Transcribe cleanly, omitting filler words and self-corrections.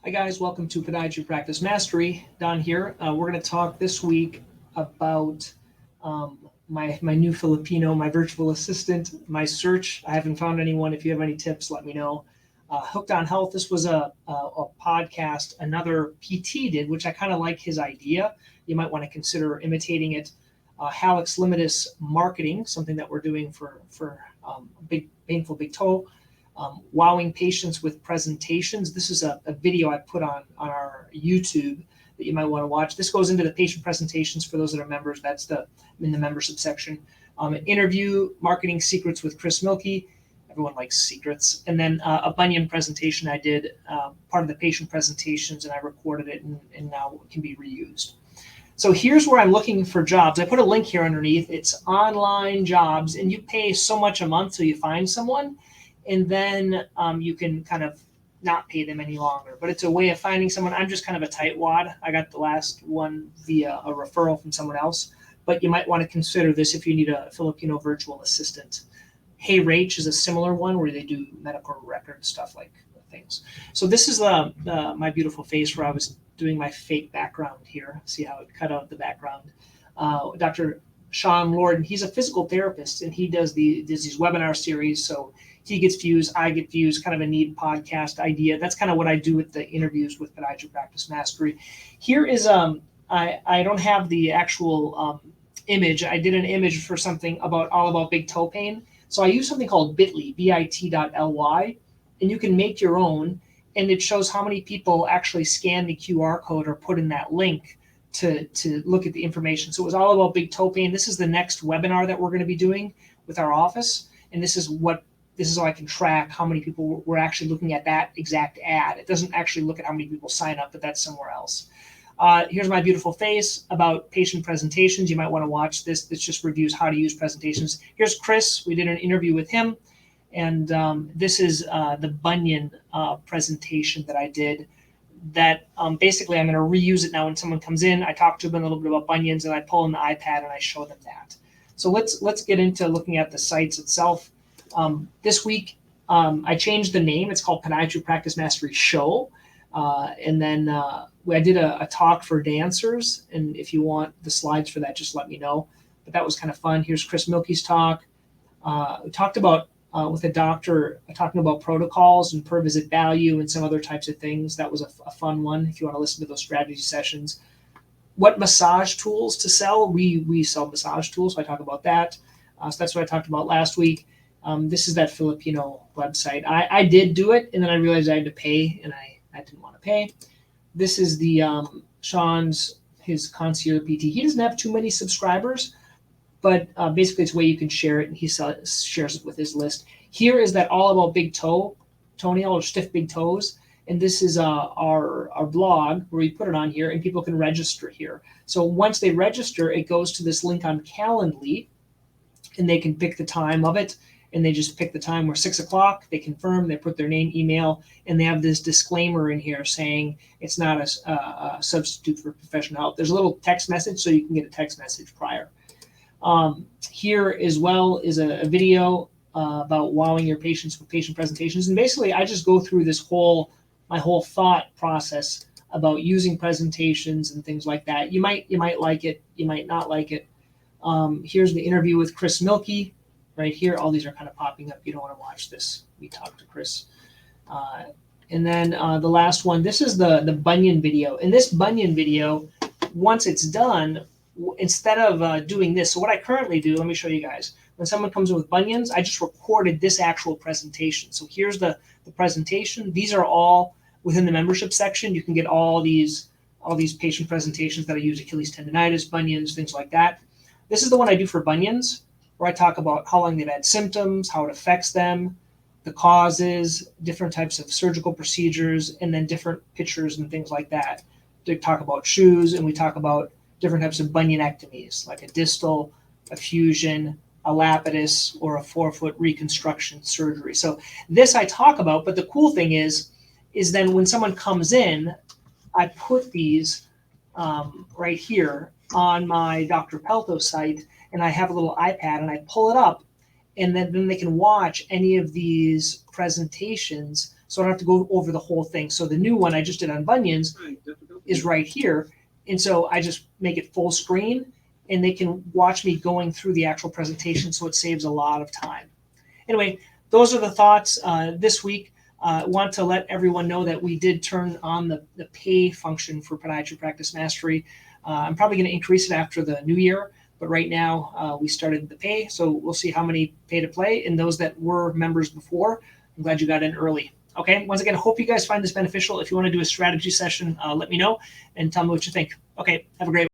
Hi guys, welcome to Podiatry Practice Mastery. Don here. We're going to talk this week about my new Filipino, my virtual assistant, my search. I haven't found anyone. If you have any tips, let me know. Hooked on Health. This was a podcast another PT did, which I kind of like his idea. You might want to consider imitating it. Halix Limitus Marketing, something that we're doing for big painful big toe. Wowing patients with presentations. This is a video I put on our YouTube that you might want to watch. This goes into the patient presentations for those that are members. That's in the membership section. An interview, marketing secrets with Chris Milkey. Everyone likes secrets. And then a Bunion presentation I did, part of the patient presentations, and I recorded it and now it can be reused. So here's where I'm looking for jobs. I put a link here underneath. It's online jobs, and you pay so much a month till you find someone. And then you can kind of not pay them any longer. But it's a way of finding someone. I'm just kind of a tightwad. I got the last one via a referral from someone else. But you might want to consider this if you need a Filipino virtual assistant. Hey Rach is a similar one where they do medical record stuff like things. So this is my beautiful face where I was doing my fake background here. See how it cut out the background. Dr. Sean Lord, he's a physical therapist, and he does these webinar series. So he gets views, I get views, kind of a neat podcast idea. That's kind of what I do with the interviews with Podiatry Practice Mastery. Here is, I don't have the actual image. I did an image for something all about big toe pain. So I use something called bit.ly, bit.ly, and you can make your own. And it shows how many people actually scan the QR code or put in that link to look at the information. So it was all about big toe pain. This is the next webinar that we're going to be doing with our office. And this is how I can track how many people were actually looking at that exact ad. It doesn't actually look at how many people sign up, but that's somewhere else. Here's my beautiful face about patient presentations. You might want to watch this. This just reviews how to use presentations. Here's Chris. We did an interview with him. And this is the Bunion presentation that I did. That basically I'm going to reuse it now when someone comes in. I talk to them a little bit about bunions, and I pull in the iPad and I show them that. So let's get into looking at the sites itself. This week, I changed the name. It's called Podiatry Practice Mastery Show. And then I did a talk for dancers. And if you want the slides for that, just let me know. But that was kind of fun. Here's Chris Milkey's talk. We talked about, with a doctor, talking about protocols and per visit value and some other types of things. That was a fun one if you want to listen to those strategy sessions. What massage tools to sell? We sell massage tools, so I talk about that. So that's what I talked about last week. This is that Filipino website. I did do it, and then I realized I had to pay, and I didn't want to pay. This is the his Concierge PT. He doesn't have too many subscribers, but basically it's a way you can share it, and he shares it with his list. Here is that all about big toenail or stiff big toes, and this is our blog where we put it on here, and people can register here. So once they register, it goes to this link on Calendly, and they can pick the time of it. And they just pick the time where 6 o'clock, they confirm, they put their name, email, and they have this disclaimer in here saying it's not a substitute for professional help. There's a little text message, so you can get a text message prior. Here as well is a video about wowing your patients with patient presentations. And basically, I just go through my whole thought process about using presentations and things like that. You might like it, you might not like it. Here's the interview with Chris Milkey. Right here, all these are kind of popping up. You don't want to watch this. We talked to Chris. And then the last one, this is the Bunion video. And this Bunion video, once it's done, instead of doing this, so what I currently do, let me show you guys. When someone comes in with bunions, I just recorded this actual presentation. So here's the presentation. These are all within the membership section. You can get all these patient presentations that I use, Achilles tendonitis, bunions, things like that. This is the one I do for bunions, where I talk about how long they've had symptoms, how it affects them, the causes, different types of surgical procedures, and then different pictures and things like that. We talk about shoes, and we talk about different types of bunionectomies, like a distal, a fusion, a lapidus, or a forefoot reconstruction surgery. So this I talk about, but the cool thing is then when someone comes in, I put these right here on my Dr. Pelto site, and I have a little iPad, and I pull it up, and then they can watch any of these presentations so I don't have to go over the whole thing. So the new one I just did on bunions is right here. And so I just make it full screen and they can watch me going through the actual presentation. So it saves a lot of time. Anyway, those are the thoughts this week. Want to let everyone know that we did turn on the pay function for Podiatry Practice Mastery. I'm probably going to increase it after the new year, but right now we started the pay, so we'll see how many pay to play. And those that were members before, I'm glad you got in early. Okay, once again, hope you guys find this beneficial. If you want to do a strategy session, let me know and tell me what you think. Okay, have a great